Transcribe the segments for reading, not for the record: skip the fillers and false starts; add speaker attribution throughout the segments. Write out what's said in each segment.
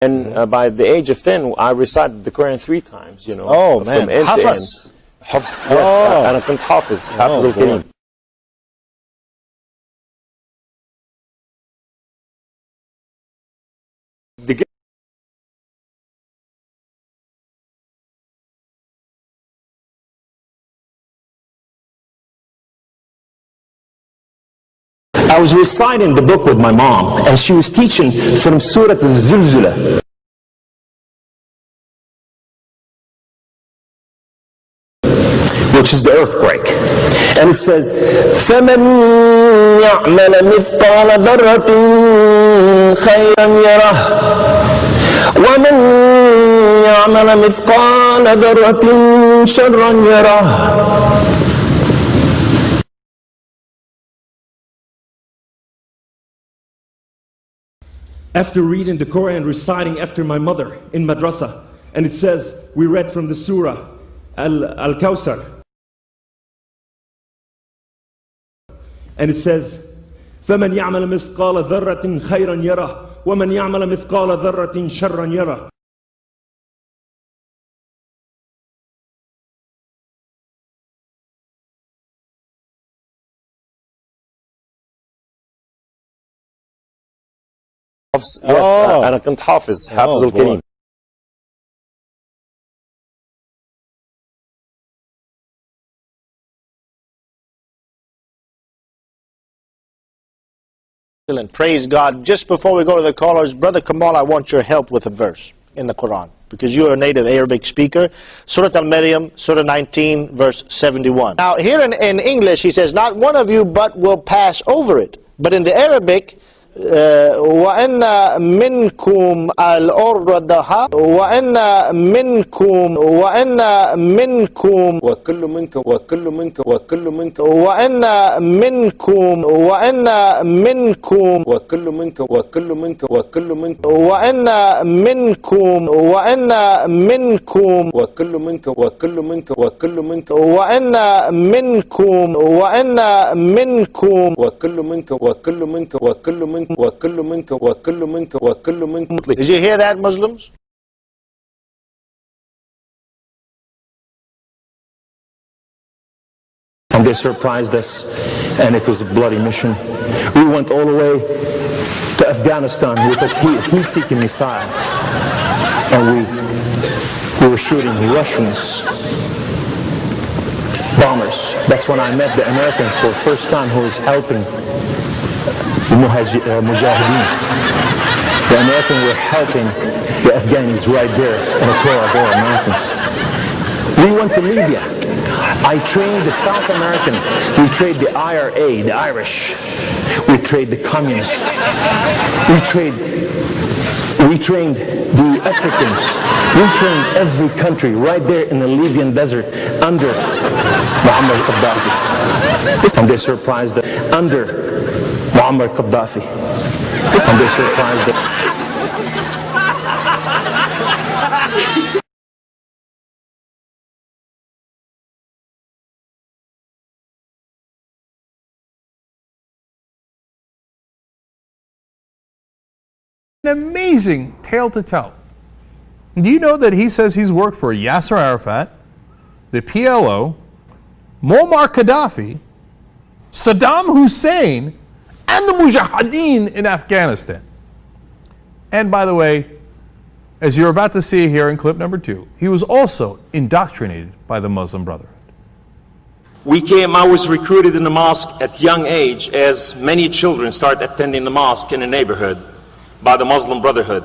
Speaker 1: And by the age of 10, I recited the Quran 3 times, you know.
Speaker 2: Oh, man.
Speaker 1: From end to end.
Speaker 2: Hafiz.
Speaker 1: حفظ. Yes, أنا كنت حافظ الكريم. I was reciting the book with my mom, and she was teaching from Surah Al-Zilzala. Which is the earthquake. And it says, فَمَنْ يَعْمَلَ مِثْقَالَ ذَرَّةٍ خَيْرًا يَرَهُ وَمَنْ يَعْمَلَ مِثْقَالَ ذَرَّةٍ شَرًّا يَرَهُ. After reading the Quran, reciting after my mother in madrasa, and it says, we read from the surah Al-Kawthar, and it says, فَمَنْ يَعْمَلَ مِثْقَالَ ذَرَّةٍ خَيْرًا يَرَهُ وَمَنْ يَعْمَلَ مِثْقَالَ ذَرَّةٍ شَرًّا يَرَهُ. Yes, أنا كنت حافظ الكريم.
Speaker 2: Praise God. Just before we go to the callers, Brother Kamal, I want your help with a verse in the Quran, because you're a native Arabic speaker. Surah Al-Maryam, Surah 19, verse 71. Now, here in English, he says, not one of you but will pass over it. But in the Arabic, وَأَنَّ مِنْكُمْ الْأُرْضَهَا وَأَنَّ مِنْكُمْ وَكُلُّ مِنْكُمْ وَأَنَّ مِنْكُمْ وَأَنَّ مِنْكُمْ وَكُلُّ مِنْكُمْ وَأَنَّ مِنْكُمْ وَأَنَّ مِنْكُمْ وَكُلُّ مِنْكُمْ وَأَنَّ مِنْكُمْ وَأَنَّ مِنْكُمْ وَكُلُّ مِنْكُمْ. Did you hear that, Muslims?
Speaker 1: And they surprised us, and it was a bloody mission. We went all the way to Afghanistan with heat-seeking missiles, and we were shooting Russians, bombers. That's when I met the American for the first time who was helping the Mujahideen. The American were helping the Afghanis right there in the Tora Bora Mountains. We went to Libya. I trained the South American. We trained the IRA, the Irish. We trained the communists. We trained the Africans. We trained every country right there in the Libyan desert under Muammar Gaddafi. And they surprised us under Muammar Gaddafi. And they surprised us.
Speaker 3: An amazing tale to tell. Do you know that he says he's worked for Yasser Arafat, the PLO, Muammar Gaddafi, Saddam Hussein, and the Mujahideen in Afghanistan? And by the way, as you're about to see here in clip number 2, he was also indoctrinated by the Muslim Brotherhood.
Speaker 4: I was recruited in the mosque at young age, as many children start attending the mosque in a neighborhood, by the Muslim Brotherhood.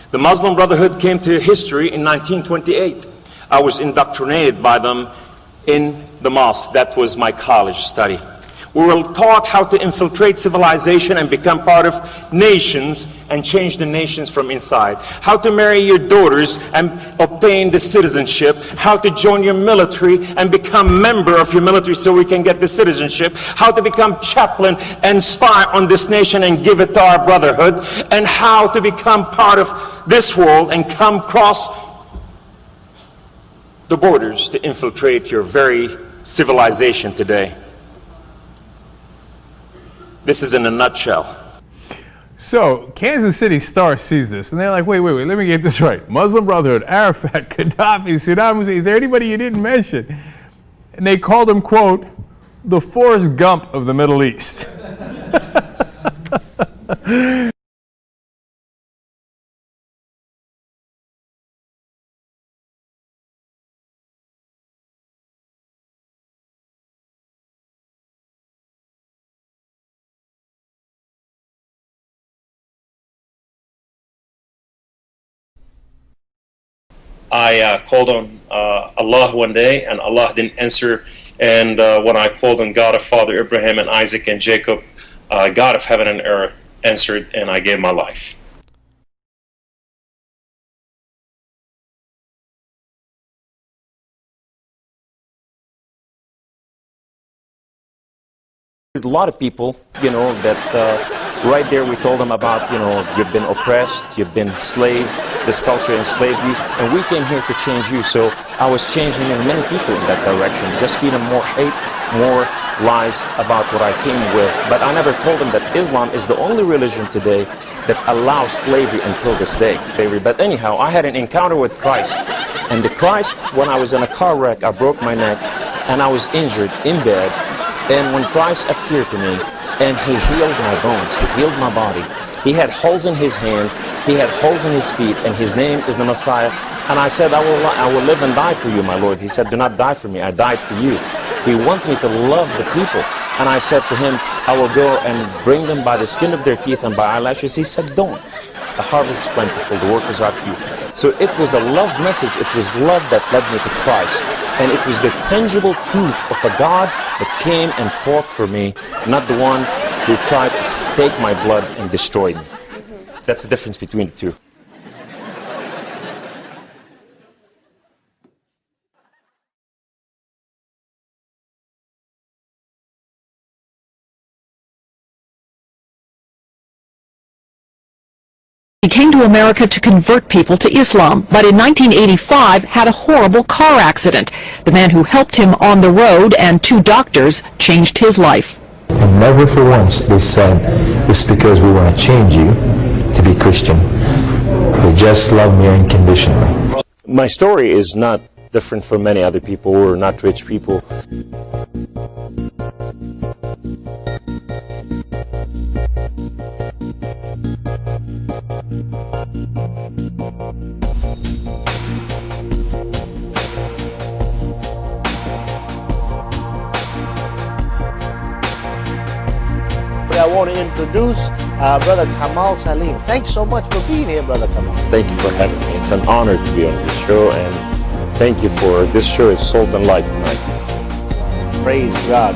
Speaker 4: The Muslim Brotherhood came to history in 1928. I was indoctrinated by them in the mosque. That was my college study. We were taught how to infiltrate civilization and become part of nations and change the nations from inside. How to marry your daughters and obtain the citizenship. How to join your military and become member of your military so we can get the citizenship. How to become chaplain and spy on this nation and give it to our brotherhood. And how to become part of this world and come across the borders to infiltrate your very civilization today. This is in a nutshell.
Speaker 3: So Kansas City Star sees this, and they're like, wait, let me get this right. Muslim Brotherhood, Arafat, Gaddafi, Saddam Hussein, is there anybody you didn't mention? And they called him, quote, the Forrest Gump of the Middle East.
Speaker 5: I called on Allah one day, and Allah didn't answer. And when I called on God of Father Abraham and Isaac and Jacob, God of heaven and earth answered, and I gave my life.
Speaker 6: A lot of people, that right there we told them about, you've been oppressed, you've been enslaved, this culture enslaved you, and we came here to change you. So I was changing many people in that direction, just feeding more hate, more lies about what I came with. But I never told them that Islam is the only religion today that allows slavery until this day. But anyhow, I had an encounter with Christ, and the Christ, when I was in a car wreck, I broke my neck, and I was injured in bed. And when Christ appeared to me, and he healed my bones, he healed my body. He had holes in his hand, he had holes in his feet, and his name is the Messiah. And I said, I will live and die for you, my Lord. He said, do not die for me, I died for you. He wants me to love the people. And I said to him, I will go and bring them by the skin of their teeth and by eyelashes. He said, don't. The harvest is plentiful, the workers are few. So it was a love message, it was love that led me to Christ. And it was the tangible truth of a God that came and fought for me, not the one who tried to take my blood and destroy me. That's the difference between the two.
Speaker 7: He came to America to convert people to Islam, but in 1985 had a horrible car accident. The man who helped him on the road and two doctors changed his life.
Speaker 1: And never for once they said, this is because we want to change you to be Christian. They just love me unconditionally.
Speaker 6: My story is not different from many other people who are not rich people.
Speaker 2: I want to introduce Brother Kamal Salim. Thanks so much for being here, Brother Kamal.
Speaker 6: Thank you for having me. It's an honor to be on your show, and thank you for this show is Salt and Light tonight.
Speaker 2: Praise God.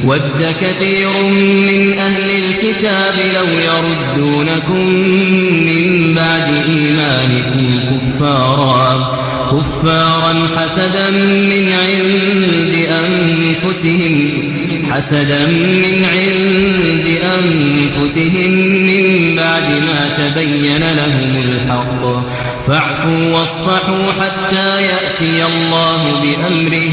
Speaker 8: ود كثير من أهل الكتاب لو يردونكم من بعد إيمانكم كفارا حسدا من عند أنفسهم من بعد ما تبين لهم الحق فاعفوا واصفحوا حتى يأتي الله بأمره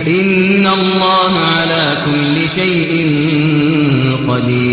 Speaker 8: إن الله على كل شيء قدير